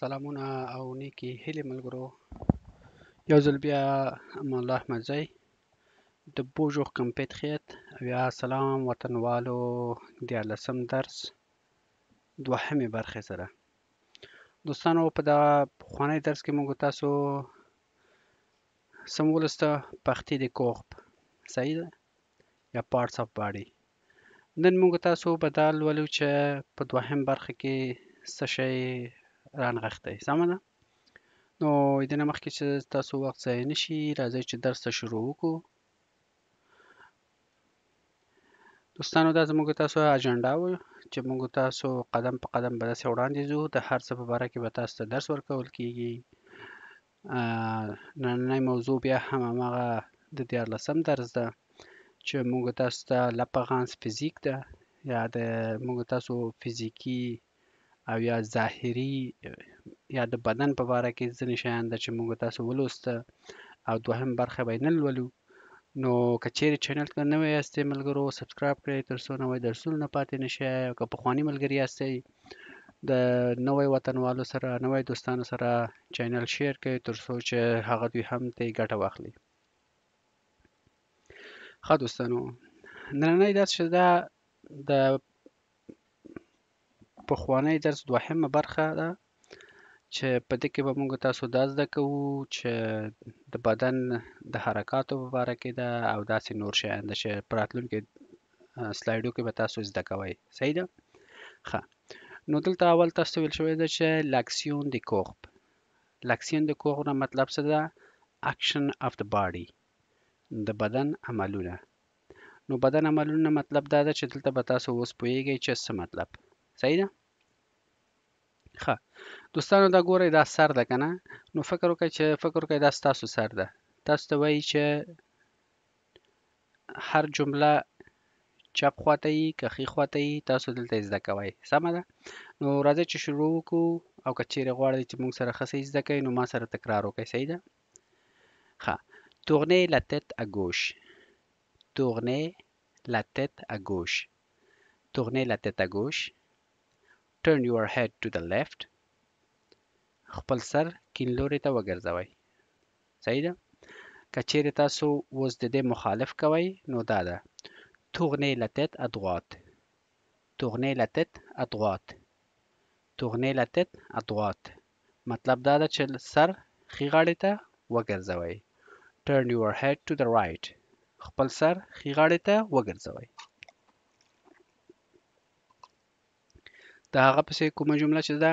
سلامونه او نیکی هیلې ملګرو، یو ځل بیا امان الله احمدزی د بوژوخ کمپیتخیت او یا سلام وطنوالو دیارلسم درس دوهمې برخې سره. دوستانو، په دغه پخوانی درس کې موږ تاسو سم ولسته پختې د کوخب صحیح ده یا پارټس اف باډي. نن موږ تاسو به دا لولو چې په دوهم برخه کې څه شی رانغښتی. سمه ده؟ نو د نه مخکې چې تاسو وخت ضایع نشي، راځئ چې درس ته شروع وکړو. دوستانو، دا زموږ تاسو اجنډا و چې موږ تاسو قدم په قدم به داسې وړاندې ځو. د هر څه په باره کې به تاسو ته درس ورکول کیږي. نننی موضوع بیا هم هماغه د 14 درس ده چې موږ تاسو ته لپغانس فزیک ده، یا د موږ تاسو فزیکی او یا ظاهري یا د بدن په باره کې ځینې شیان ده چې موږ تاسو ولوسته، او دوهم برخه به یې نن لولو. نو که چیرې چینل ته نوی یاستئ ملګرو، سبسکرایب کړئ تر څو نوی درسونه نه پاتې نشئ. او که پخواني ملګري یاستئ، د نوی وطنوالو سره، نوی دوستانو سره چینل شیر کړئ تر څو چې هغه دوی هم ترې ګټه واخلي. ښه دوستانو، نننی درس چې ده د پخوانی درس دوهمه برخه ده چې په دې کې به موږ تاسو دا زده کوو چې د بدن د حرکاتو په باره کې ده، او داسې نور شیان ده چې په راتلونکي سلایډو کې به تاسو زده کوئ. صحیح ده؟ ښه، نو دلته اول تاسو ته ویل شوی ده چې لاکسیون د کوخب. لاکسیون د کوخب نه مطلب څه ده؟ اکشن اف د باډي، د بدن عملونه. نو بدن عملونه مطلب دا ده چې دلته به تاسو اوس پوهیږئ چې څه مطلب. صحیح ده؟ ښه دوستانو، دا ګورئ، دا سر ده که نه؟ نو فکر وکړئ دا ستاسو سر ده. تاسو ته وایي چې هر جمله چپ خواته یي که ښي خواته یي، تاسو دلته یې زده کوئ. سمه ده؟ نو راځئ چې شروع وکړو، او که چیرې غواړئ چې موږ سره ښه صحیح زده کوئ نو ما سره تکرار وکړئ. صحیح ده؟ ښه. Tournez la tête à gauche. Tournez la tête à gauche. Tournez la tête à gauche. Turn your head to the left. خپل سر کیڼ لوري ته وګرځوئ. صحیح ده؟ که چیرې تاسو اوس د دې مخالف کوئ نو دا ده Tournez la tête à droite. Tournez la tête à droite. Tournez la tête à droite. مطلب دا ده چې سر ښي غاړې ته وګرځوئ. Turn your head to the right. خپل سر ښي غاړې ته وګرځوئ. د هغه پسې کومه جمله چې ده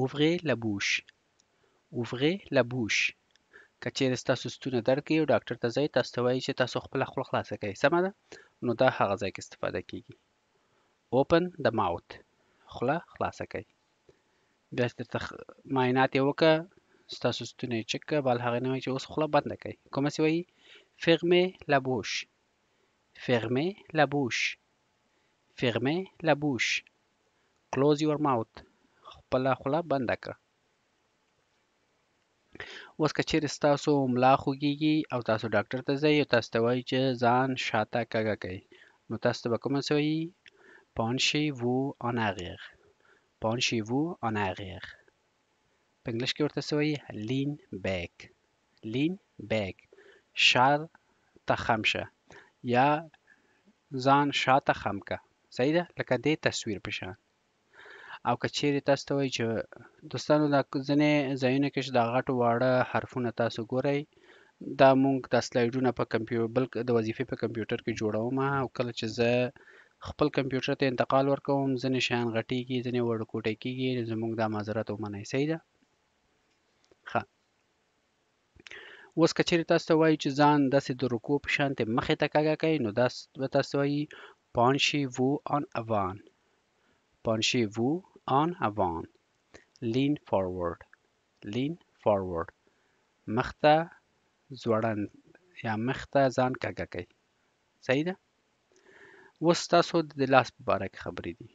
Ouvrez la bouche. Ouvrez la bouche. که چیرې ستاسو ستونی درد کوي او ډاکټر ته ځئ، تاسو ته وایي چې تاسو خپله خوله خلاصه کړئ. سمه ده؟ نو دا هغه ځای کې استفاده کیږي. Open the mouth. خوله خلاصه کړئ. بیا درته معاینات یې وکړه، ستاسو ستونی یې چک کړه، بل هغې نه وایي چې اوس خوله بنده کړئ. کومسې وایي Fermez la bouche. Fermez la bouche. Fermez la bouche. Close your mouth. خپله خوله بنده کړه. اوس که چیرې ستاسو ملا خوږیږي او تاسو ډاکټر ته ځئ او تاسو ته وایي چې ځان شاته کږه کړئ، نو تاسو ته به کومه څه وایي Penchez-vous en arrière. Penchez-vous en arrière. په انګلیش کې ورته څه وایي Lean back. Lean back. شاته خم شه یا ځان شاته خم که. صحیح ده؟ لکه دې تصویر په شان. او که چیرې تاسو ته وایي چې دوستانو دا ځینې ځایونه کې چې دا غټو واړه حرفونه تاسو ګورئ، دا موږ دا سلایډونه په بل د وظیفې په کمپیوټر کې جوړوم، او کله چې زه خپل کمپیوټر ته انتقال ورکوم ځینې شیان غټیږي، ځینې وړوکوټی کیږي، زموږ دا معذرت ومنئ. صحیح ده؟ ښه. اوس که چیرې تاسو ته وایي چې ځان داسې د رکوع په شانتې مخې ته کږه کړئ، نو دا به تاسو وایي Penchez-vous en avant. Penchez-vous en avant. Lean forward. Lean forward. مخ ته ځوړند یا مخ ته ځان کږه کړئ. صحیح ده؟ اوس تاسو د لاس په باره کې خبرې دي.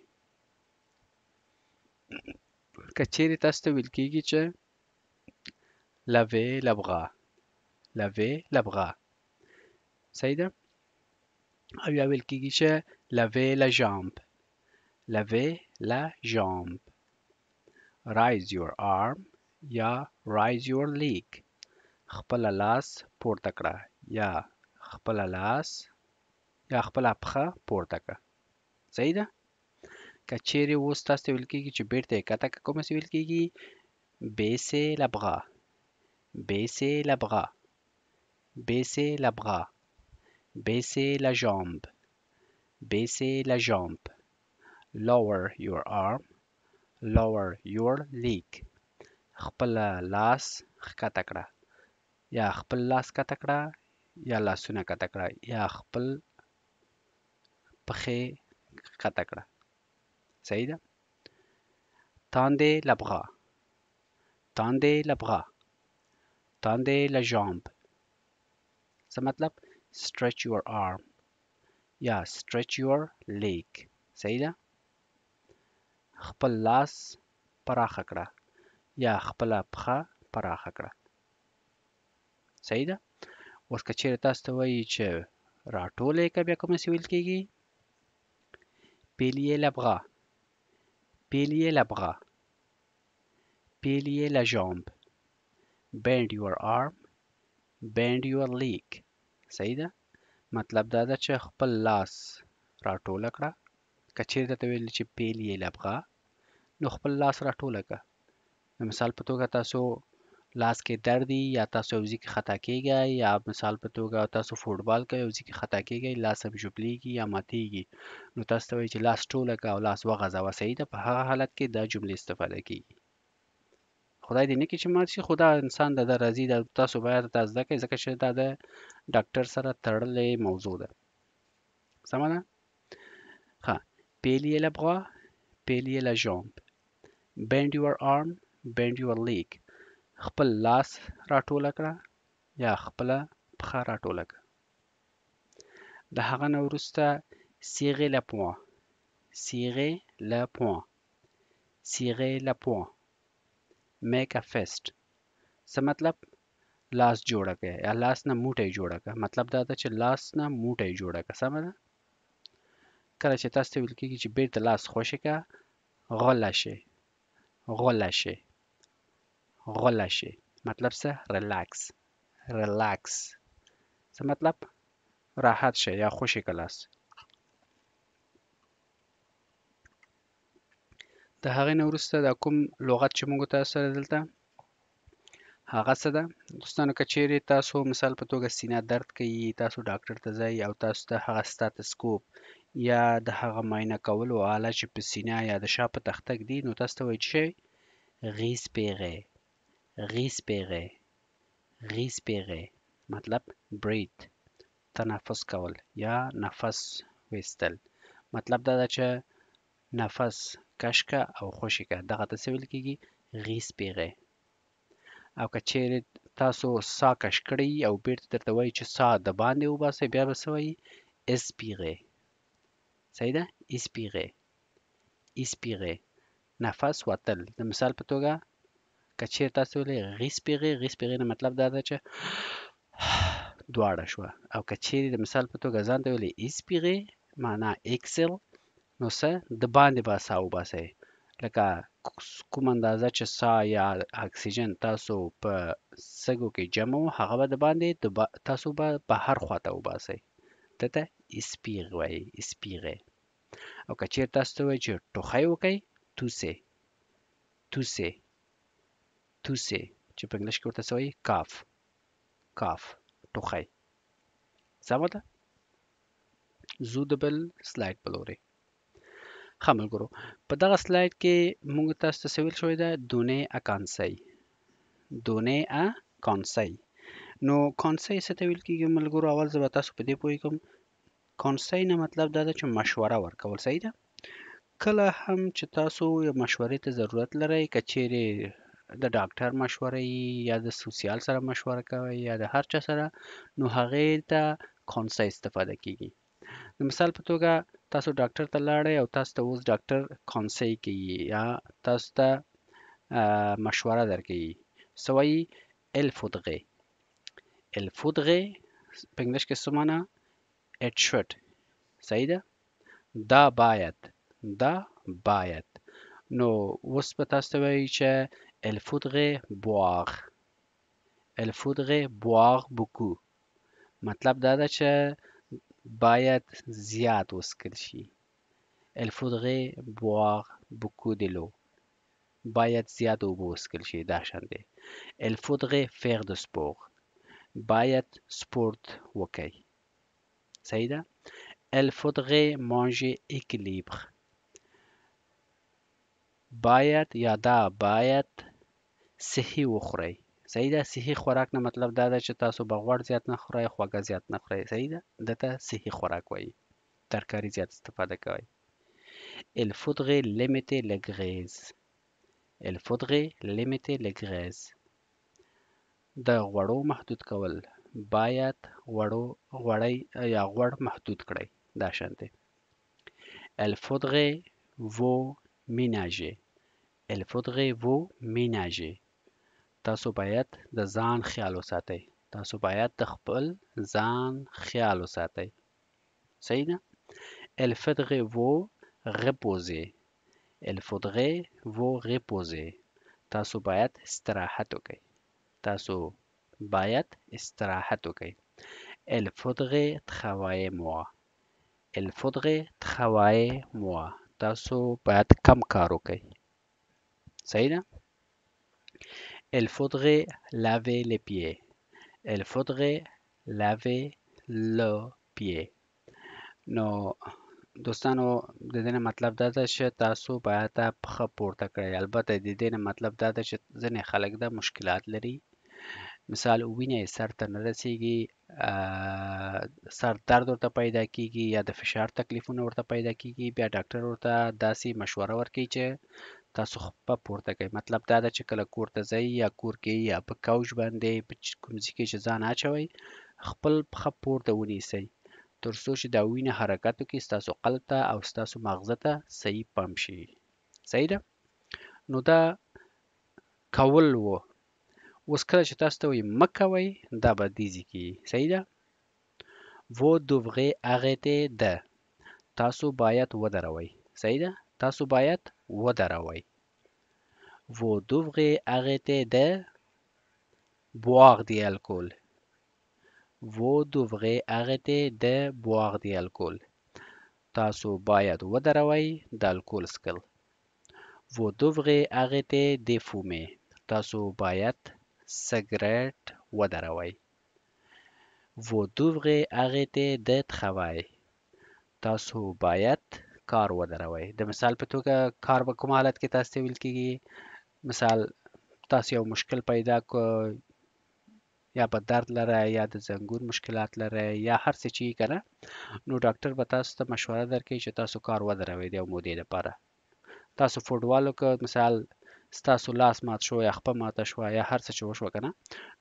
که چیرې تاسو ته ویل کېږي چې Lavez le bras. Lavez le bras. صحیح ده؟ او یا ویل کېږي چې Lavez la jambe. Lavez la jambe. raise your arm یا raise your leg. خپل لاس پورته کړه یا خپل لاس یا خپل پښه پورته کړه. صحیح ده؟ که چیرې اوس تاسو ته ویل کېږي چې بیرته یې کته کړه، کومه ویل کېږي؟ baisser les bras, baisser les bras, baisser les bras, baisser la jambe, baisser la jambe. Lower your arm, lower your leg. خپل لاس ښکته کړه یا خپل لاس ښکته کړه یا لاسونه ښکته کړه یا خپل پښې ښکته کړه. صحیح ده؟ tendez les bras, tendez les bras, tendez la jambe. څه مطلب؟ stretch your arm یا stretch your leg. صحیح ده؟ خپل لاس پراخه کړه یا خپل پښه پراخه کړه. صحیح ده؟ اوس که چیرې تاسو ته وایي چې راټوله یې کړه، بیا کومه ویل کېږي؟ plier les bras, plier les bras, plier la jambe, bend your arm, bend your leg. صحیح ده؟ مطلب دا ده چې خپل لاس راټوله کړه. که چیرې درته ویل چې plier les bras، نو خپل لاس راټوله کړه. د مثال په توګه تاسو لاس کې درد یا تاسو یو ځای کې خطا کېږئ، یا مثال په توګه تاسو فوټبال کوئ یو ځای کې خطا کېږئ، لاس هم ژوبلیږي یا ماتېږي، نو تاسو ته وایي چې لاس ټوله کړه او لاس وغځوه. صحیح ده؟ په هغه حالت کې دا جملې استفاده کېږي. خدای دې نه کړي چې مات شي، خو دا انسان د راځي، دا تاسو باید دا زده کړئ ځکه چې دا د ډاکټر سره تړلې موضوع ده. سمه ده؟ ښه. plier les bras, plier la jambe, bend your arm, bend your leg. خپل لاس راټوله کړه یا خپل پښه راټوله کړه. د هغه نه وروسته serrer le poing, serrer le poing, serrer le poing, make a fist. څه مطلب؟ لاس جوړه کړه یا لاس نه موټی جوړه کړه. مطلب دا ده چې لاس نه موټی جوړه کړه. سمه ده؟ کله چې تاسو ته ویل کېږي چې بیرته لاس خوشې کړه، relâcher, relâcher, relâcher. مطلب څه؟ ریلاکس، ریلاکس. څه مطلب؟ راحت شه یا خوشې کړه لاس. د هغې نه وروسته دا کوم لغت چې موږ تاسو سره دلته هغه څه ده؟ دوستانو که چیرې تاسو مثال په توګه سینه درد کوي، تاسو ډاکټر ته ځئ او تاسو ته هغه ستاتسکوپ یا د هغه معاینه کولو آله چې په سینه یا د شا په تخته ږدي، نو تاسو ته وایي چې respirer, respirer, respirer. مطلب breathe، تنفس کول یا نفس ویستل. مطلب دا ده چې نفس کش که او خوشې که. دغه ته څه ویل کېږي؟ respirer. او که چیرې تاسو سا کش کړئ او بیرته درته وایي چې سا د باندې وباسئ، بیا به څه وایي؟ expirer. صحیح ده؟ expirer، expirer. نفس وتل. د مثال په توګه که چیرې تاسو ویلئ respirer، respirer نه مطلب دا ده چې دواړه شوه. او که چیرې د مثال په توګه ځان ته ویلئ expirer معنا exhale، نو څه؟ د باندې به سا وباسئ. لکه کوم اندازه چې سا یا اکسیجن تاسو په سږو کې جمع و، هغه به د باندې تاسو به بهر خواته وباسئ. ده ته اسپیر وایي، اسپیره. او که چیرې تاسو ته وایي چې ټوخی وکئ، توسې، توسې، توسې، چې په انګلیش کې ورته څه وایي؟ کاف، کاف، ټوخی. سمه ده؟ ځو د بل سلاید په لورې. ښه ملګرو، په دغه سلاید کې موږ تاسو ته څه ویل شوی ده؟ donner un conseil، donner un conseil. نو کانسای څه ته ویل کېږي ملګرو؟ اول زه به تاسو په دې پوهېږم. کانسای نه مطلب دا ده چې مشوره ورکول. صحیح ده؟ کله هم چې تاسو یو مشورې ته ضرورت لرئ، که چیرې د ډاکټر مشوره یا د سوسیال سره مشوره کوئ یا د هر چا سره، نو هغې ته کانسای استفاده کېږي. د مثال په توګه تاسو ډاکټر ته لاړئ او تاسو ته اوس ډاکټر کانسای کوي یا تاسو ته مشوره درکوي. څه وایي؟ il faudrait، il faudrait په انګلیش کې څه معنا؟ it should. صحیح ده؟ دا باید، دا باید. نو اوس به تاسو ته وایي چې il faudrait boire il faudrait boire beaucoup مطلب دا ده چې باید زیات وڅښل شي il faudrait boire beaucoup de l'eau باید زیات اوبه وڅښل شي دا شان دی il faudrait faire de sport باید سپورت وکړئ صحیح ده il faudrait manger équilibre باید یا دا باید صحي وخورئ صحیح ده صحي خوراک نه مطلب دا ده چې تاسو به غوړ زیات نه خورئ خواږه زیات نه خورئ صحیح ده دته صحي خوراک وایي ترکاري زیات استفاده کوئ il faudrait limiter le graisse il faudrait limiter le graisse د غوړو محدود کول باید غوړی یا غوړ محدود کړئ دا شان دی il faudrait vous ménager il faudrait vous ménager تاسو باید د ځان خیال وساتئ تاسو باید د خپل ځان خیال وساتئ صحیح ده il faudrait vous reposer il faudrait vous reposer تاسو باید استراحت وکړئ تاسو باید استراحت وکړئ il faudrait travailler moi il faudrait travailler moi تاسو باید کم کار وکړئ صحیح ده il faudrait laver les pieds il faudrait laver le pied نو دوستانو د دې نه مطلب دا ده چې تاسو باید پښه پورته کړئ البته د دې نه مطلب دا ده چې ځینې خلک دا مشکلات لري مثال وینه یې سر ته نه رسیږي سر درد ورته پیدا کیږي یا د فشار تکلیفونه ورته پیدا کیږي بیا ډاکټر ورته داسې مشوره ورکوي چې تاسو خپه پورته کوئ مطلب دا ده چې کله کور ته ځئ یا کور کې یا په کوچ باندې په کوم ځای کې چې ځان اچوئ خپل پښه پورته ونیسئ تر څو چې دا وینه حرکت وکړي ستاسو قلب ته او ستاسو مغزه ته صحیح پمپ شي صحیح ده نو دا کول وو اوس کله چې تاسو ته وایي مه کوئ دا به دې ځای کې صحیح ده vous devrez arrêter de تاسو باید ودروئ صحیح ده تاسو باید ودروئ vous devrez arrêter de boire de l'alcool vous devrez arrêter de boire de l'alcool تاسو باید ودروئ د الکول څښل vous devrez arrêter de fumer تاسو باید سګرټ ودروئ vous devrez arrêter de travailler تاسو باید کار ودروئ د مثال په توګه کار په کوم حالت کې تاسو ته ویل کیږي مثال تاسو یو مشکل پیدا کو یا په درد لره یا د زنګون مشکلات لره یا هر څه چې کنه نو ډاکټر به تاسو ته مشوره درکړي چې تاسو کار ودروئ د یو مودې لپاره تاسو فوټبال وکړ مثال ستاسو لاس مات شو یا خپه ماته شو یا هر څه چې وشو کنه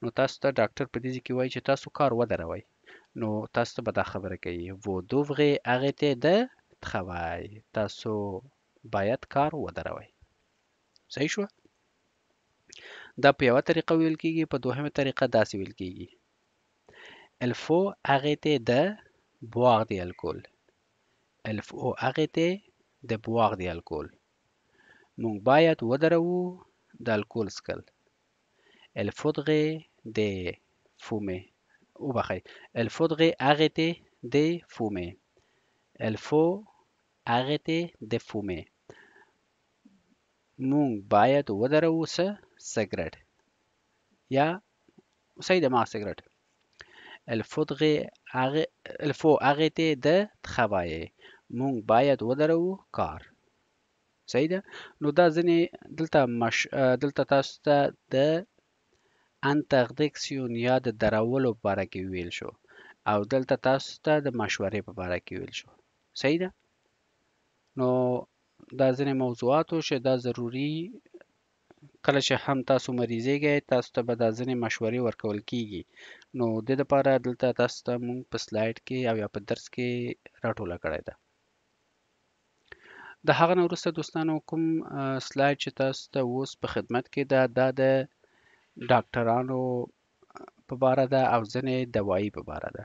نو تاسو ته ډاکټر په دې کې وایي چې تاسو کار ودروئ نو تاسو ته به دا خبره کوي vous devrez arrêter de travailler تاسو باید کار ودروئ صحیح شو دا په یوه طریقه ویل کیږي په دوهمه طریقه داسې ویل کیږي il faut arrêter de boire de l'alcool il faut arrêter de boire de l'alcool مونږ باید ودرو د الکول څښل il faudrait de fumer وبخښئ il faudrait arrêter de fumer il faut arrêter de fumer مونږ باید ودرو سګرټ یا صحیح ده ما سګرټ il faut arrêter de travailler مونږ باید ودرو کار صحیح ده نو دا ځینې دلته تاسو ته د انتردکسیون یا د درولو په باره کې ویل شو او دلته تاسو ته د مشورې په باره کې ویل شو صحیح ده نو دا ځینې موضوعاتو چې دا ضروري کله چې هم تاسو مریضیږئ تاسو ته به دا ځینې مشورې ورکول کیږي نو د دې لپاره دلته تاسو ته مونږ په سلایډ کې او یا په درس کې راټوله کړې ده د هغه نه وروسته دوستانو کوم سلایډ چې تاسو ته اوس په خدمت کې ده دا د ډاکټرانو په باره ده او ځینې دوایي په باره ده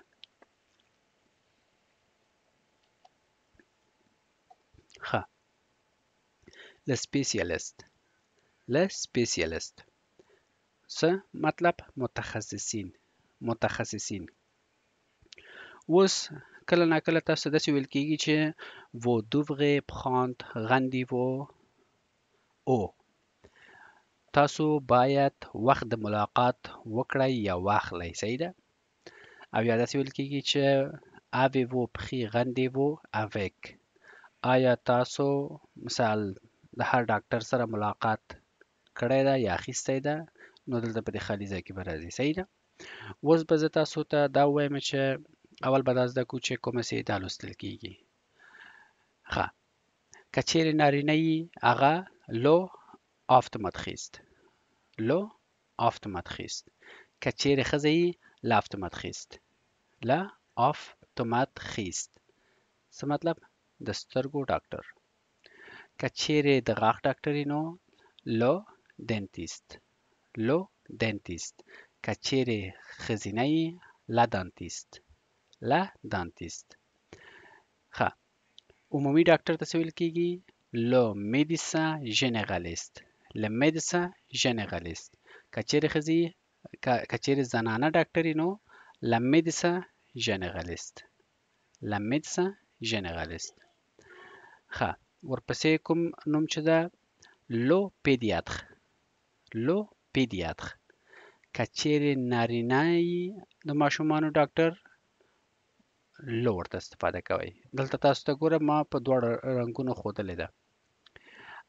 ښه le spécialiste le spécialiste څه مطلب متخصصین اوس کله ناکله تاسو داسې ویل کېږي چې vous devrez prendre rendez-vous او تاسو باید وخت د ملاقات وکړئ یا واخلئ صحیح ده او یا داسې ویل کېږي چې avez-vous pris rendez-vous avec آیا تاسو مثال د هر ډاکټر سره ملاقات کړی ده یا اخیستی ده نو دلته په دې خالي ځای کې به راځي صحیح ده اوس به زه تاسو ته دا ووایم چې اول به دا زده کړو چې کومه سي دا لوستل کېږي ښه که چیرې نارینه یي هغه لو آفتوماتخیست لو آفتوماتخیست که چیرې ښځه یي لا آفتوماتخیست لا آفتوماتخیست څه مطلب د سترګو ډاکټر که چیرې د غاښ ډاکټر یي نو لو دنتیست لو دنتیست که چیرې ښځینه یي لا دانتیست لا دانتیست ښه عمومي ډاکټر ته څه ویل کېږي لو میډیسن ژنرالیست له میډیسن ژنرالیست که چیرې ښځې که چیرې زنانه ډاکټر یي نو لا میډیسن ژنرالیست لا میډیسن ژنرالیست ښه ورپسې کوم نوم چې ده لو پیډیاتر لو پیډیاتر که چیرې نارینه یي د ماشومانو ډاکټر لو ورته استفاده کوئ دلته تاسو ته ګوره ما په دواړه رنګونو ښودلې ده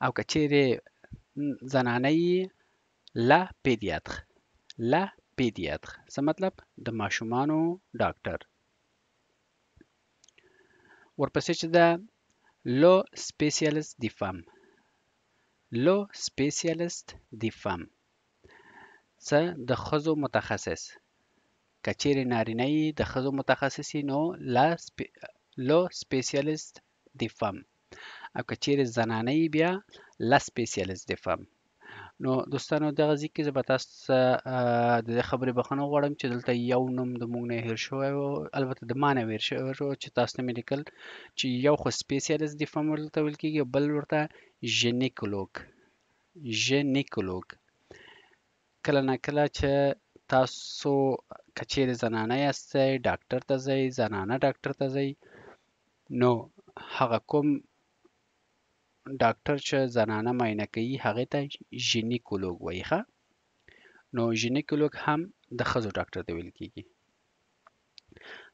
او که چیرې زنانه یي لا پیډیاتر لا پیډیاتر څه مطلب د ماشومانو ډاکټر ورپسې چې ده لو سپیشلیست دی فام لو سپیشلیست دی فام څه د ښځو متخصص که چیرې نارینه یي د ښځو متخصص یي نو لو سپیشلیست دی فام او که چیرې زنانه یي بیا لا سپیشلیست دی فام نو دوستانو دغه ځای کې زه به تاسو ته د دې خبرې بخښنه غواړم چې دلته یو نوم د موږ نه هېر شوی و البته د ما نه هېر شوی و چې تاسو ته مې لیکل چې یو خو سپیشلیست دی فام ورته ویل کېږي بل ورته ژینیکولوګ کله نه کله چې تاسو که چیرې زنانه یاستئ ډاکټر ته ځئ زنانه ډاکټر ته ځئ نو هغه کوم ډاکټر چې زنانه معاینه کوي هغې ته ژینیکولوګ وایي ښه نو ژینیکولوګ هم د ښځو ډاکټر ته ویل کېږي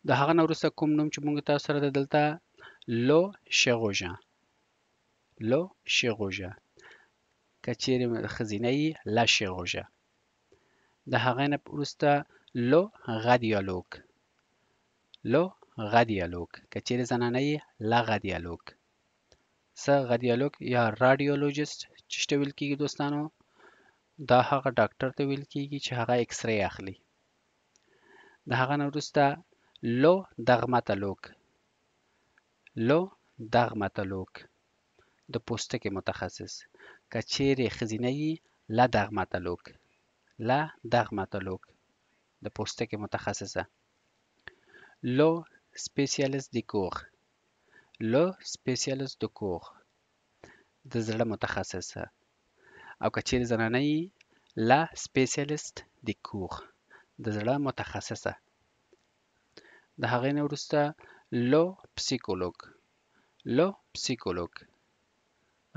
د هغه نه وروسته کوم نوم چې موږ تاسو سره ده دلته لو شیروژن که چیرې ښځینه یي لا شیروژن د هغې نه وروسته لو غادیالوګ که چیرې زنانه یي لا غادیالوګ څه غادیالوګ یا راډیولوژیست چې ته ویل کېږي دوستانو دا هغه ډاکټر ته ویل کېږي چې هغه اکس ری اخلي د هغه نه وروسته لو درماتولوګ د پوستکي متخصص که چیرې ښځینه یي لا درماتولوګ د پوستکي متخصصه لو سپیشلیست دی کور د زړه متخصصه او که چیرې زنانه یي لا سپیشلیست دی کور د زړه متخصصه د هغې نه وروسته لو پسیکولوګ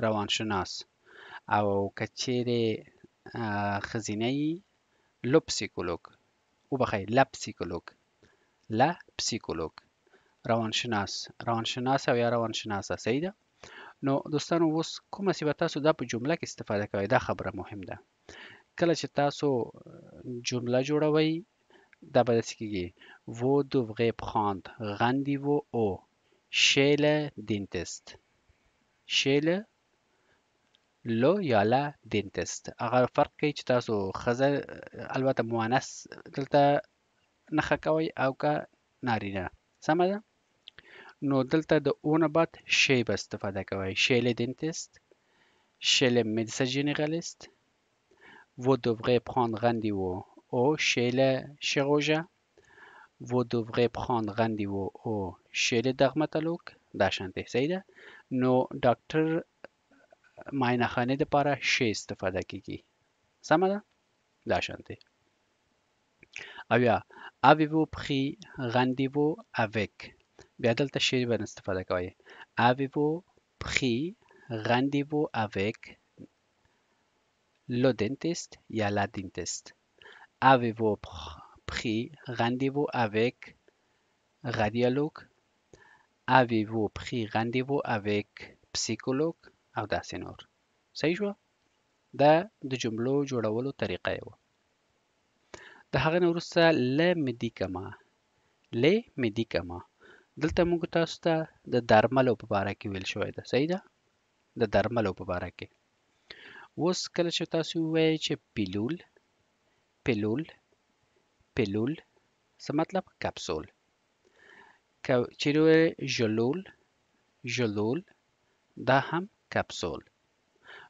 روانشناس او که چیرې ښځینه یي لا پسیکولوګ روانشناس او یا روانشناسه صحیح ده نو دوستانو اوس کومه چې به تاسو دا په جمله کې استفاده کوئ دا خبره مهم ده کله چې تاسو جمله جوړوئ دا به داسې کېږي vous devrez prendre rendez-vous au chez le dentiste لو یا لا دنتست هغه فرق کوي چې تاسو ښځه البته مؤنث دلته نښه کوئ او که نارینه سمه ده نو دلته د او نه بعد شی به استفاده کوئ chez le dentiste chez le médecin généraliste vous devrez prendre rendez-vous au chez le chirurgien vous devrez prendre rendez-vous au chez le dermatologue دا شانتې صحیح ده نو ډاکټر معاینه خانې دپاره ش استفاده کیږي. سمه ده؟ دا شانتې. او یا avez-vous pris rendez-vous avec، بیا دلته ش باندې استفاده کوئ. avez-vous pris rendez-vous avec le dentiste یا la dentiste. avez-vous pris rendez-vous avec radiologue. avez-vous pris rendez-vous avec psychologue او داسې نور. صحیح شو؟ دا د جملو جوړولو طریقه یې وه. د هغه نه وروسته له مدیکما دلته موږ تاسو ته د درملو په باره کې ویل شوی ده. صحیح ده؟ د درملو په باره کې. اوس کله چې تاسو ووایئ چې پیلول څه مطلب؟ کپسول. چیرې ووایئ ژلول دا هم کپسول.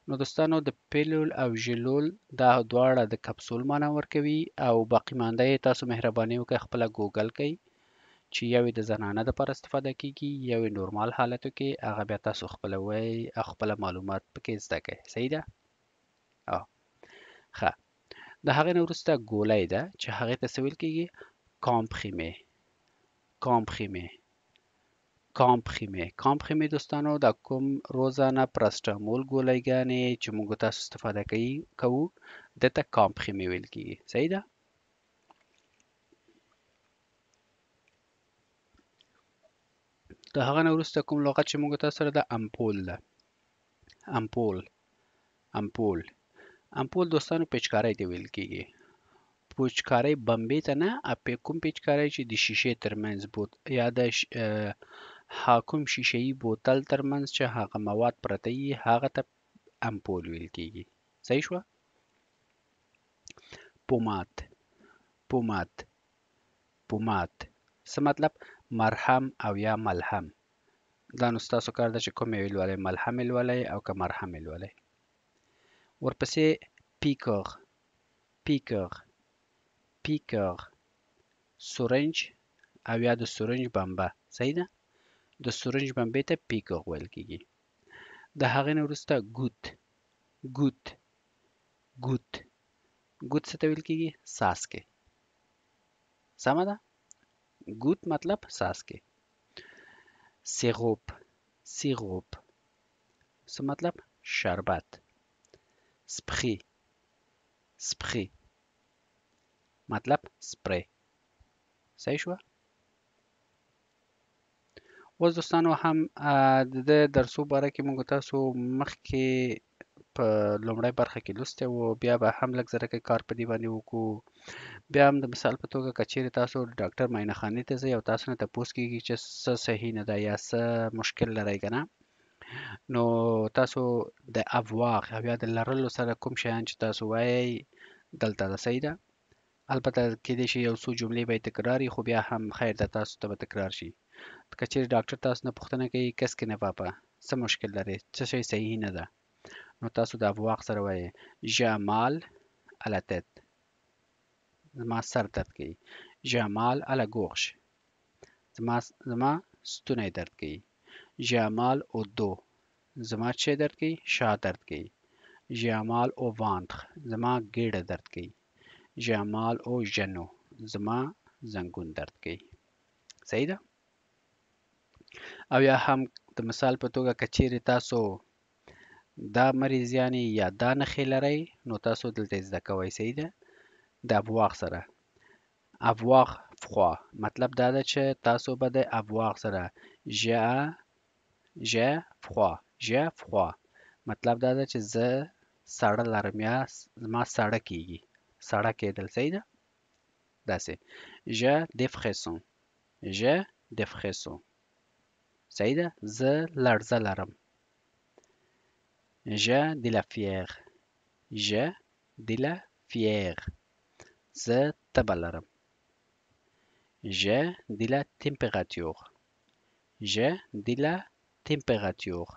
نو دوستانو د پیلول او ژلول دا دواړه د کپسول معنا ورکوي او باقي مانده یې تاسو مهرباني وکړئ خپله ګوګل کړئ چې یو یې د زنانه دپاره استفاده کیږي یو یې نورمال حالتو کې هغه بیا تاسو خپله وایئ او خپله معلومات پکې زده کړئ. صحیح ده؟ ښه. د هغې نه وروسته ګولۍ ده چې هغې ته څه ویل کیږي؟ کامپریمې دوستانو دا کوم روزانه پراسټامول ګولۍ چې موږ تاسو استفاده کوو دته کامپریمې ویل کیږي. صحیح ده؟ د هغه نه وروسته کوم لغت چې موږ تاسو سره ده امپول ده. امپول دوستانو پیچکارۍ ته ویل کیږي. پیچکارۍ بمبې ته نه، کوم پیچکارۍ چې د شیشې ترمنځ یا د کوم شیشه‌یي بوتل ترمنځ چې هغه مواد پرته وي هغه ته امپول ویل کیږي. صحیح شوه؟ پوماد څه مطلب؟ مرهم او یا ملهم. دا نو ستاسو کار ده چې کوم یې ولولئ، ملهم یې لولئ او که مرهم یې لولئ. ورپسې پیکر سورنج او یا د سورنج بمبه. صحیح ده؟ د سورنج بمبې ته پیکر ویل کیږي. د هغې نه وروسته ګوت څه ته ویل کیږي؟ څاڅکي. سمه ده؟ ګوت مطلب څاڅکي. سیروپ څه مطلب؟ شربت. سپری مطلب سپری. صحیح شوه؟ اوس دوستانو هم د درسو باره کې موږ تاسو مخکې په لومړۍ برخه کې لوستی وو، بیا به هم لږ زرکه کار په دې باندې وکړو. بیا هم د مثال په توګه که چیرې تاسو ډاکټر معاینه خانې ته ځئ او تاسو نه تپوس کیږي چې څه صحیح نه ده یا څه مشکل لرئ که نه، نو تاسو د افواغ او یا د لرلو سره کوم شیان چې تاسو وایئ دلته ده. صحیح ده؟ البته کیدای شي یو څو جملې به یې تکرار وي خو بیا هم خیر ده تاسو ته به تکرار شي. که چیرې ډاکټر تاسو نه پوښتنه کوي کس کې نه پاپه څه مشکل لرئ، څه شی صحیح نه ده، نو تاسو د افواغ سره وایئ j'ai mal à la tête، زما سر درد کوي. j'ai mal à la gorge، زما ستونی درد کوي. j'ai mal au dos، زما څه درد کوي؟ شا درد کوي. j'ai mal au ventre، زما ګیډه درد کوي. j'ai mal au genou، زما زنګون درد کوي. صحیح ده؟ او یا هم د مثال په توګه که چیرې تاسو دا مریضیانې یا دا نښې لرئ نو تاسو دلته زده کوئ. صحیح ده؟ د افواغ سره avoir froid مطلب دا ده چې تاسو به د افواغ سره j'ai froid مطلب دا ده چې زه ساړه لرم یا زما ساړه کیږي، ساړه کېدل. صحیح ده؟ داسې j'ai des frissons. صحیح ده؟ زه لړزه لرم. j'ai de la fièvre، زه تبه لرم. j'ai de la température،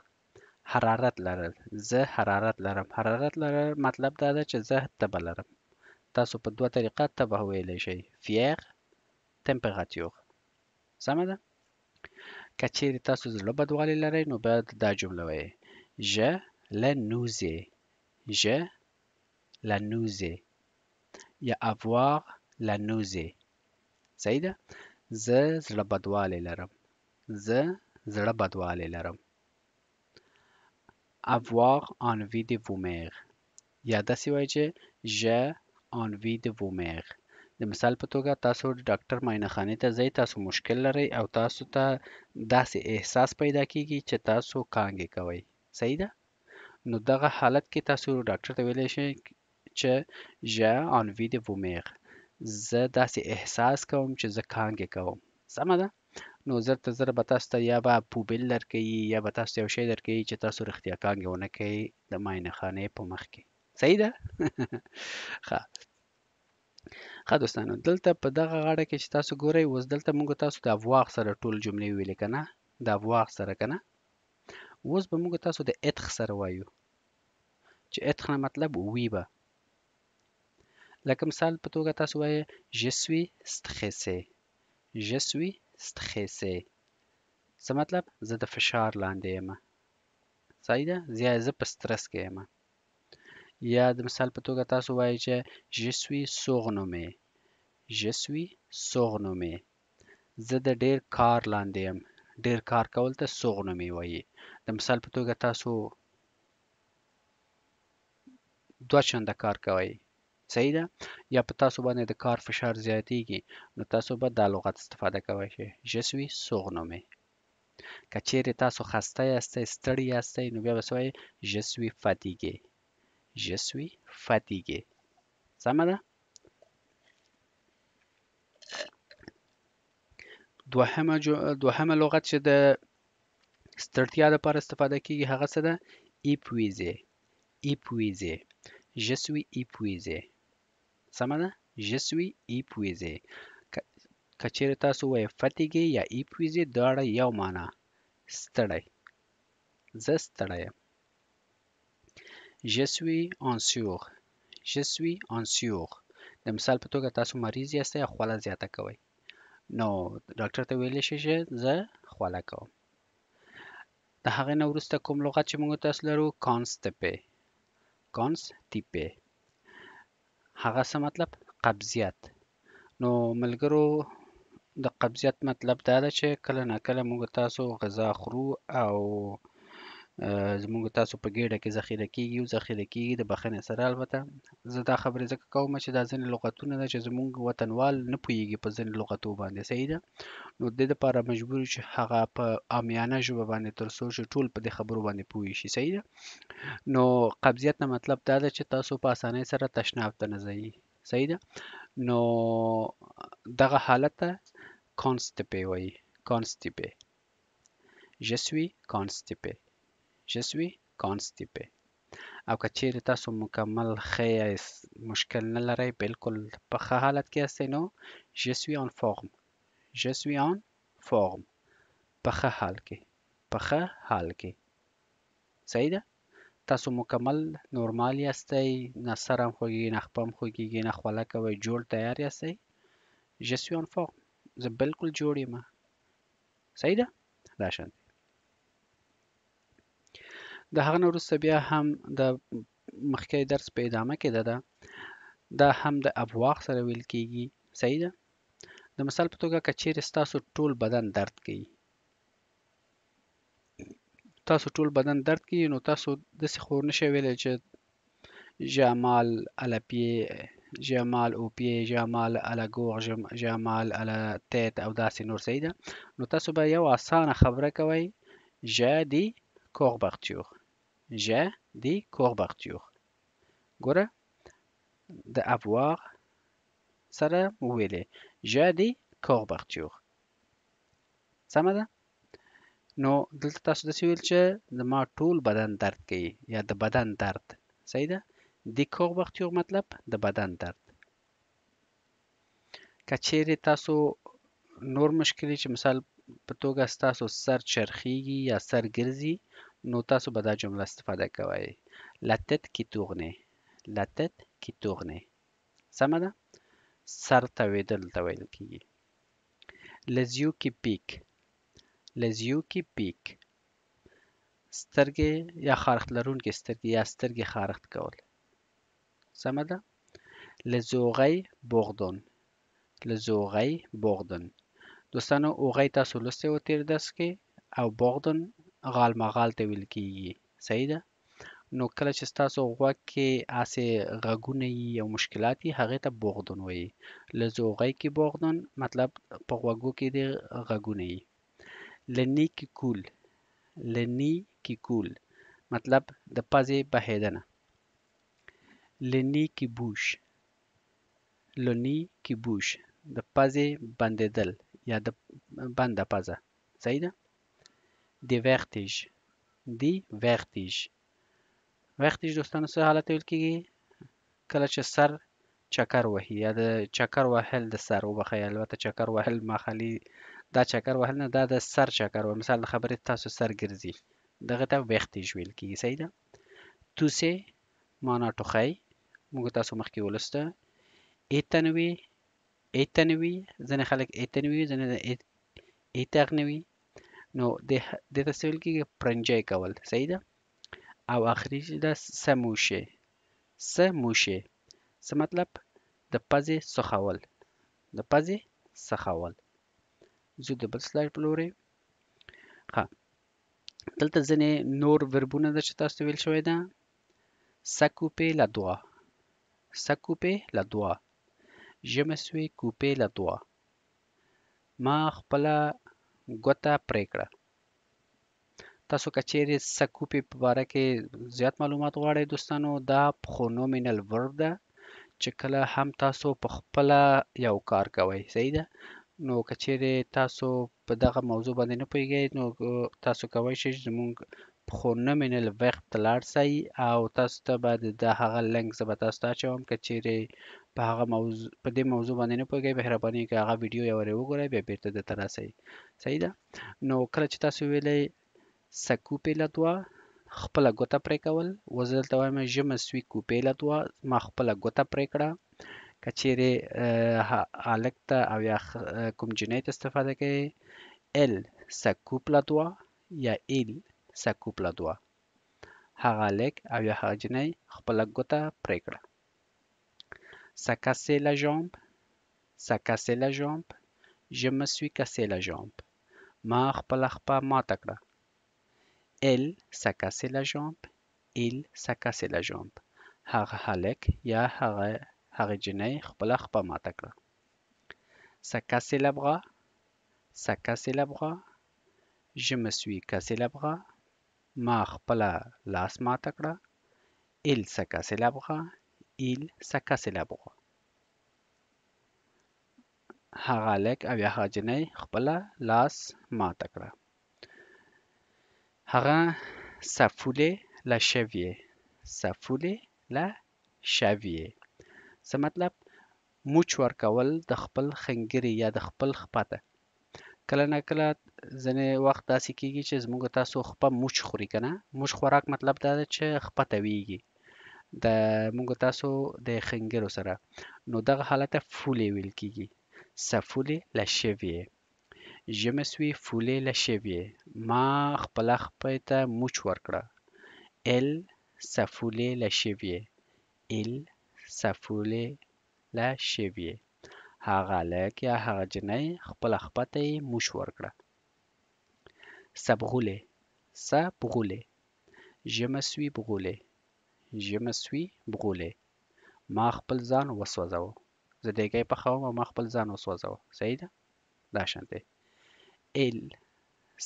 حرارت لرل، زه حرارت لرم. حرارت لرل مطلب دا ده چې زه تبه لرم. تاسو په دوه طریقه تبه ویلی شئ، fièvre، température. سمه ده؟ که چیرې تاسو زړه بدوالی لرئ نو باید دا جمله وایئ j'ai la nausée j'ai la nausée یا avoir la nausée صحیح ده زه زړه بدوالی لرم زه زړه بدوالی لرم avoir envie de vomir یا داسې وایي چې j'ai envie de vomir د مثال په توګه تاسو د ډاکټر معاینه خانې ته ځئ تاسو مشکل لرئ او تاسو ته داسې احساس پیدا کیږي چې تاسو کانګې کوئ صحیح ده نو دغه حالت کې تاسو ډاکټر ته ویلی شئ چې j'ai envie de vomir زه داسې احساس کوم چې زه کانګې کوم سمه ده نو زر تر زره به تاسو ته یا به پوبیل درکوي یا به تاسو ته یو شی درکوي چې تاسو رښتیا کانګې ونه کوئ د معاینه خانې په مخ کې صحیح ده ښه ښه دوستانو دلته په دغه غاړه کې چې تاسو ګورئ اوس دلته موږ تاسو د avoir سره ټول جملې ویلې که نه د avoir سره که نه اوس به موږ تاسو د être سره وایو چې être نه مطلب وي به لکه مثال په توګه تاسو وایئ je suis stressé je suis stressé څه مطلب زه د فشار لاندې یم صحیح ده زه په سترس کې یم یا د مثال په توګه تاسو وایئ چې je suis surnommé je suis surnommé زه د ډیر کار لاندې یم ډیر کار کول ته surnommé وایي د مثال په توګه تاسو دوه چنده کار کوئ صحیح ده یا په تاسو باندې د کار فشار زیاتیږي نو تاسو به دا لغت استفاده کوئ چې je suis surnommé که چیرې تاسو خسته یاستئ ستړي یاستئ نو بیا به څه وایئ je suis fatigué je suis fatigué سمه ده دوهمه لغت چې د ستړتیا لپاره استفاده کیږي هغه څه ده épuisé épuisé je suis épuisé سمه ده je suis épuisé که چیرې تاسو وایئ fatigué یا épuisé دواړه یو معنا ستړی زه ستړی یم je suis anxieux je suis anxieux د مثال په توګه تاسو مریض یاستئ او خوله زیاته کوئ نو ډاکټر ته ویلی شئ چې زه خوله کوم د هغې نه وروسته کوم لغت چې موږ تاسو لرو constipé هغه څه مطلب قبضیت نو ملګرو د قبضیت مطلب دا ده چې کله ناکله موږ تاسو غذا خورو او زموږ تاسو په ګېډه کې ذخیره کیږي او ذخیره کیږي د بخښنې سره البته زه دا خبرې ځکه کوم چې دا ځینې لغتونه ده چې زموږ وطنوال نه پوهیږي په ځینې لغتو باندې صحیح ده نو د دې لپاره مجبور یو چې هغه په عامیانه ژبه باندې تر څو چې ټول په دې خبرو باندې پوه شي صحیح ده نو قبضیت نه مطلب دا ده چې تاسو په اسانۍ سره تشناب ته نه ځئ صحیح ده نو دغه حالت ته constipé وایي constipé je suis constipé je suis constipé او که چیرې تاسو مکمل ښه یاست مشکل نه لرئ بالکل په ښه حالت کې یاستئ نو je suis en forme je suis en forme په ښه حال کې په ښه حال کې صحیح ده تاسو مکمل نورمال یاستئ نه سر هم خوږیږي نه خپه هم خوږیږي نه خوله کوئ جوړ تیار یاستئ je suis en forme زه بالکل جوړ یم صحیح ده راشئ د هغه نه وروسته بیا هم د مخکې درس په ادامه کې دا هم د avoir سره ویل کیږي صحیح ده د مثال په توګه که چیرې ستاسو ټول بدن درد کوي تاسو ټول بدن درد کوي نو تاسو داسې خو نشئ ویلی چې j'ai mal à la pied j'ai mal au pied j'ai mal à la gorge j'ai mal à la tête او داسې نور صحیح ده نو تاسو به یو اسانه خبره کوئ j'ai des courbatures j'ai des courbatures ګوره د avoir سره وویلې j'ai des courbatures سمه ده نو دلته تاسو داسې ویل چې زما ټول بدن درد کوي یا د بدن درد صحیح ده des courbatures مطلب د بدن درد که چیرې تاسو نور مشکلي چې مثال په توګه ستاسو سر چرخیږي یا سر ګرځي نو تاسو به دا جمله استفاده کوئ la tête qui tourne la tête qui tourne سمه ده سر تاویدل ته ویل کیږي les yeux qui piquent les yeux qui piquent سترګې یا خارښت لرونکې سترګې یا سترګې خارښت کول. سمه ده. لزوغی بغدون. لزوغی بغدون. دوستانو اوغی تاسو لوستی و تیر درس کې، او بغدون غال مغال ته ویل کیږي. صحیح ده. نو کله چې ستاسو غوږ کې اسې غږونه یي او مشکلات یي، هغې ته بغدون وایي. لزوغی کې بغدون مطلب په غوږو کې د غږونه یي. لنی کې کول. لنی کې کول مطلب د پزې بهیدنه. لنی کې بوش. لنی کې بوش د پزې بندېدل یا د بنده پزه. صحیح ده. دی وختیج. دی وختیج. وختیج دوستانو څه حالت ویل کېږي؟ کله چې سر چکر وهي یا د چکر وهل د سر وبخښئ، البته چکر وهل مخالي دا چکر وهل نه، دا د سر چکر وهل. مثال د خبرې تاسو سر ګرځي، دغه ته وختیج ویل کېږي. صحیح ده. توسې معنا ټوخی، موږ تاسو مخکې ولسته. ایتنوي. ایتنوي ځینې خلک ایتنوي، ځینې ایتغنوي. نو دې ته څه ویل کېږي؟ پرنجی کول. صحیح ده. او آخري چې ده سموشه. سموشه څه مطلب؟ د پزې سخول. د پزې سخول. زه د بل سلاید په لورې. ښه، دلته ځینې نور وربونه ده چې تاسو ته ویل شوی ده. سکوپې لا دوا. سکوپې لا دوا. Je me suis coupé la doigt. ما خپله ګوته پرې کړه. تاسو که چیرې سکوپې په باره کې زیات معلومات غواړئ دوستانو، دا پخونومینل ورب ده چې کله هم تاسو په خپله یو کار کوئ. صحیح ده. نو که چیرې تاسو په دغه موضوع باندې نه پوهیږئ، نو تاسو کولی شئ زموږ پخونومینل وخت ته لاړ سئ او تاسو ته به د هغه لینک زه به تاسو ته اچوم. که چیرې په هغه موضوع په دې موضوع باندې نه پوهیږئ، مهرباني وکړئ هغه ویډیو یې ورې وګورئ، بیا بېرته دلته راسئ. صحیح ده. نو کله چې تاسو ویلی سکوپې لا دوا، خپله ګوته پرې کول. اوس زه دلته وایم je me suis coupé la doigt، ما خپله ګوته پرې کړه. که چیرې هلک ته او یا کوم جنۍ ته استفاده کوي، elle se coupe la doigt یا il se coupe la doigt. هغه هلک او یا هغه جنۍ خپله ګوته پرې کړه. se casser la jambe. se casser la jambe. je me suis cassé la jambe. ما خپله خپه ماته کړه. Elle s'est cassé la jambe. Il s'est cassé la jambe. هغه هلک یا هغه جنۍ خپله خپه ماته کړه. Se casser le bras. Se casser le bras. Je me suis cassé le bras. ما خپله لاس ماته کړه. Il s'est cassé le bras. Il s'est cassé le bras. هغه هلک او یا هغه جنۍ خپله لاس ماته کړه. هغه se foulait la cheville. se foulait la cheville. څه مطلب؟ موچ ورکول د خپل خنګري یا د خپل خپه ته. کله نه کله ځینې وخت داسې کېږي چې زموږ تاسو خپه موچ خوري که نه. موچ خوراک مطلب دا ده چې خپه تویږي د موږ تاسو د خنګرو سره. نو دغه حالت ته فولې ویل کېږي. se foulait la cheville. je me suis foulé la cheville. ما خپله خپې ته موچ ورکړه. elle se foulait la cheville. il se foulait la cheville. هغه هلک یا هغه جنۍ خپله خپه ته یې موچ ورکړه. se brûler. se brûler. je me suis brûlé. je me suis brûlé. ما خپل ځان وسوځاوه. زه دیګی پخوم او ما خپل ځان وسوځاوه. صحیح ده. دا شان دی. il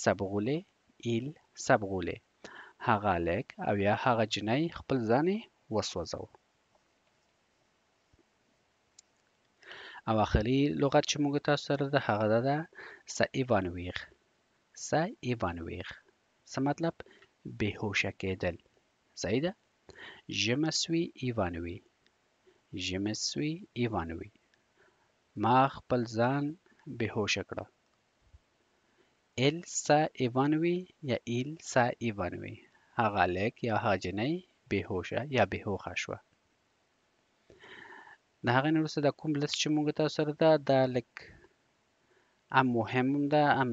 se brûlait. il se brûlait. هغه هلک او یا هغه جنۍ خپل ځان یې وسوځاوه. او آخري لغت چې موږ تاسو سره ده هغه ده se évanouir. se évanouir څه مطلب؟ بېهوشه کېدل. صحیح ده. je me suis évanoui. je me suis évanoui. ما خپل ځان بېهوشه کړه. elle s'est évanouie یا il s'est évanoui. هغه هلک یا هغه جنۍ بېهوشه یا بېهوښه شوه. د هغې نه وروسته دا کوم لست چې موږ تاسو سره ده دا لږ هم مهم ده هم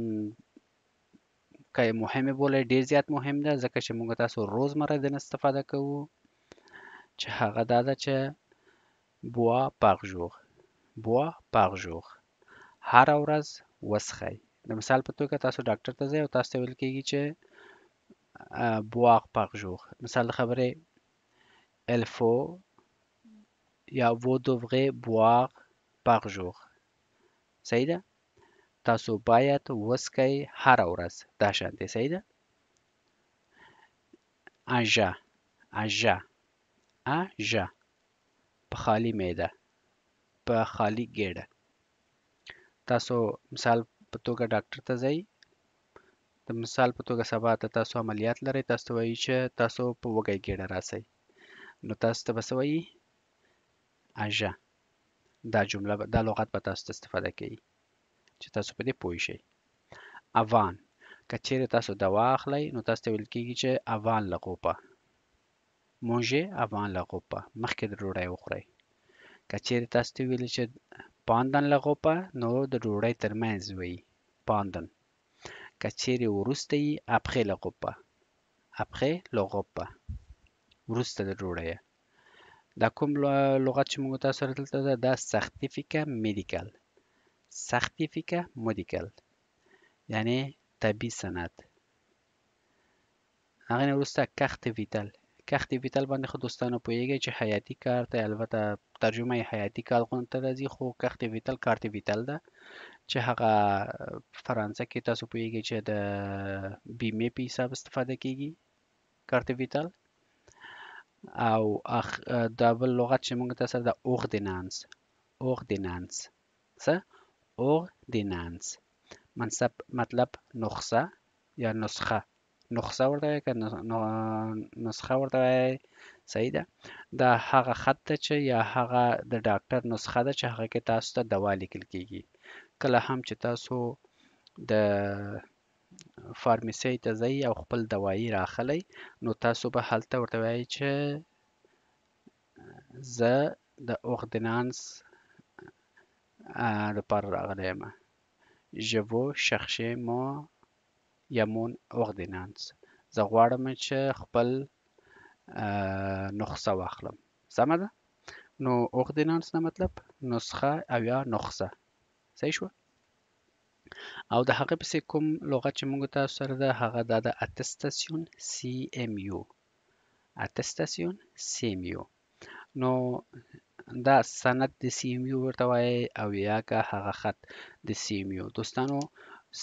که مهمه بولئ ډیر زیات مهم ده ځکه چې موږ تاسو روزمره دین استفاده کوو چې هغه دا ده چې بوا پاغ ژوغ بوا پاغ ژوغ هر ورځ وڅښئ د مثال په توګه تاسو ډاکټر ته ځئ او تاسو ته ویل کېږي چې boire par jour مثال د خبرې il faut یا vous devrez boire par jour صحیح ده تاسو باید وڅښئ هر ورځ دا شانتي صحیح ده اجا اجا اجا په خالی معده په خالی ګېډه تاسو مثال په توګه ډاکټر ته ځئ د مثال په توګه سبا ته تاسو عملیات لرئ تاسو ته وایي چې تاسو په وږی ګېډه راسئ نو تاسو ته به څه وایي اجا دا جمله دا لغت به تاسو ته استفاده کوي چې تاسو په دې پوه شئ اوان که چیرې تاسو دوا اخلئ نو تاسو ته ویل کېږي چې اوان له غوپه مونژې اوان له غوپه مخکې د ډوډۍ وخورئ که چیرې تاسو ته ویلي چې پاندن له غوپه نو د ډوډۍ ترمنځ وایي پاندن که چیرې وروسته یي اپخې له غوپه اپخې له غوپه وروسته د ډوډۍ دا کوم لغت چې موږ تاسو سره دلته ده دا سختیفیکه میدیکل سختیفیکه مدیکل یعنی طبي سند هغه نه وروسته کخت ویتل کخت ویتل باندې خو دوستانو پوهیږئ چې حیاتي کار ته البته ترجمه یې حیاتي کار غونډه راځي خو کخت ویتل کارت ویتل ده چې هغه فرانسه کې تاسو پوهیږئ چې د بیمې په حساب استفاده کیږي کارت ویتل او دا بل لغت چې موږ تاسو د اوردینانس اوردینانس څه اوردینانس منصب مطلب نسخه یا نسخه نسخه ورته وایي که نسخه ورته وایي صحیح ده دا هغه خط ده چې یا هغه د ډاکټر نسخه ده چې هغه کې تاسو ته دوا لیکل کیږي کله هم چې تاسو د فارمیسي ته ځئ او خپل دوایي راخلئ نو تاسو به هلته ورته وایي چې زه د اوردینانس لپاره راغلی یم je veux chercher mon ordonnance زه غواړم چې خپل نسخه واخلم سمه ده نو ordonnance نه مطلب نسخه او یا نسخه صحیح شو او د هغه پسې کوم لغت چې موږ تاسو سره ده هغه دا د اتستاسیون سی ام یو اتستاسیون سی ام یو نو دا سند د سی ام یو ورته وایي او یا که هغه خط د سی ام یو دوستانو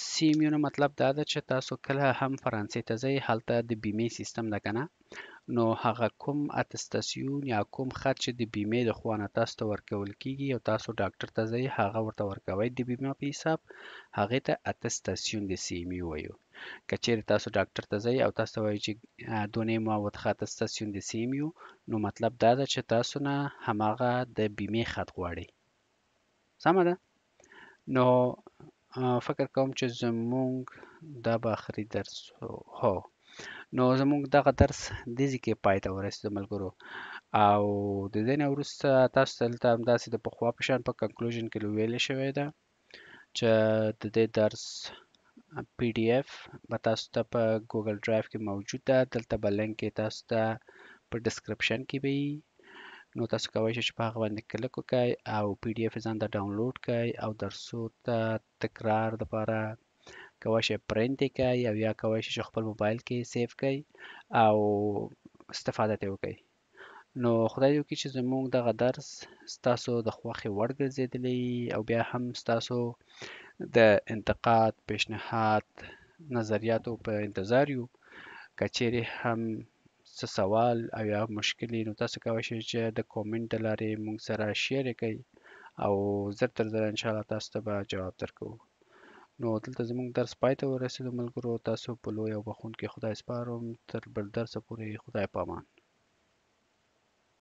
سی ام یو نه مطلب دا ده چې تاسو کله هم فرانسې ته ځئ هلته د بیمې سیستم ده کنه نو هغه کوم اتستاسیون یا کوم خط چې د بیمې د خوا نه تاسو ته ورکول کیږي او تاسو ډاکټر ته ځئ هغه ورته ورکوئ د بیمه په حساب هغې ته اتستاسیون د سی ام یو وایو که چیرې تاسو ډاکټر ته ځئ او تاسو ته وایي چې دونې مواد خط اتستاسیون د سی ام یو نو مطلب دا ده چې تاسو نه هماغه د بیمې خط غواړي سمه ده نو فکر کوم چې زمونږ دا به آخري درس هو نو زمونږ دغه درس دې ځای کې پای ته ورسېدو ملګرو او د دې نه وروسته تاسو ته دلته همداسې د پخوا په شان په کنکلوژن کې ویلې شوې ده چې د دې درس پی ډي اف به تاسو ته په ګوګل ډرایو کې موجود ده دلته به لینک کې تاسو ته په ډسکرپشن کې به وي نو تاسو کولی شئ چې په هغه باندې کلیک وکړئ او پی ډي اف ځان ته ډاونلوډ کړئ او درسو ته تکرار لپاره کولی شئ پرنټ یې کړئ او یا کولی شئ چې خپل موبایل کې سیف کړئ او استفاده ترې وکړئ نو خدای دې وکړي چې زموږ دغه درس ستاسو د خوښې وړ ګرځېدلی او بیا هم ستاسو د انتقاد پیشنهاد نظریاتو په انتظار یو که چیرې هم څه سوال او یا مشکل نو تاسو کولی شئ چې د کومنټ د لارې موږ سره شیر یې کړئ او زر تر زره انشاءالله تاسو ته به جواب درکوو نو دلته زموږ درس پای ته ورسېدو ملګرو تاسو په لوی او بخښونکي خدای سپارم تر بل درسه پورې خدای پامان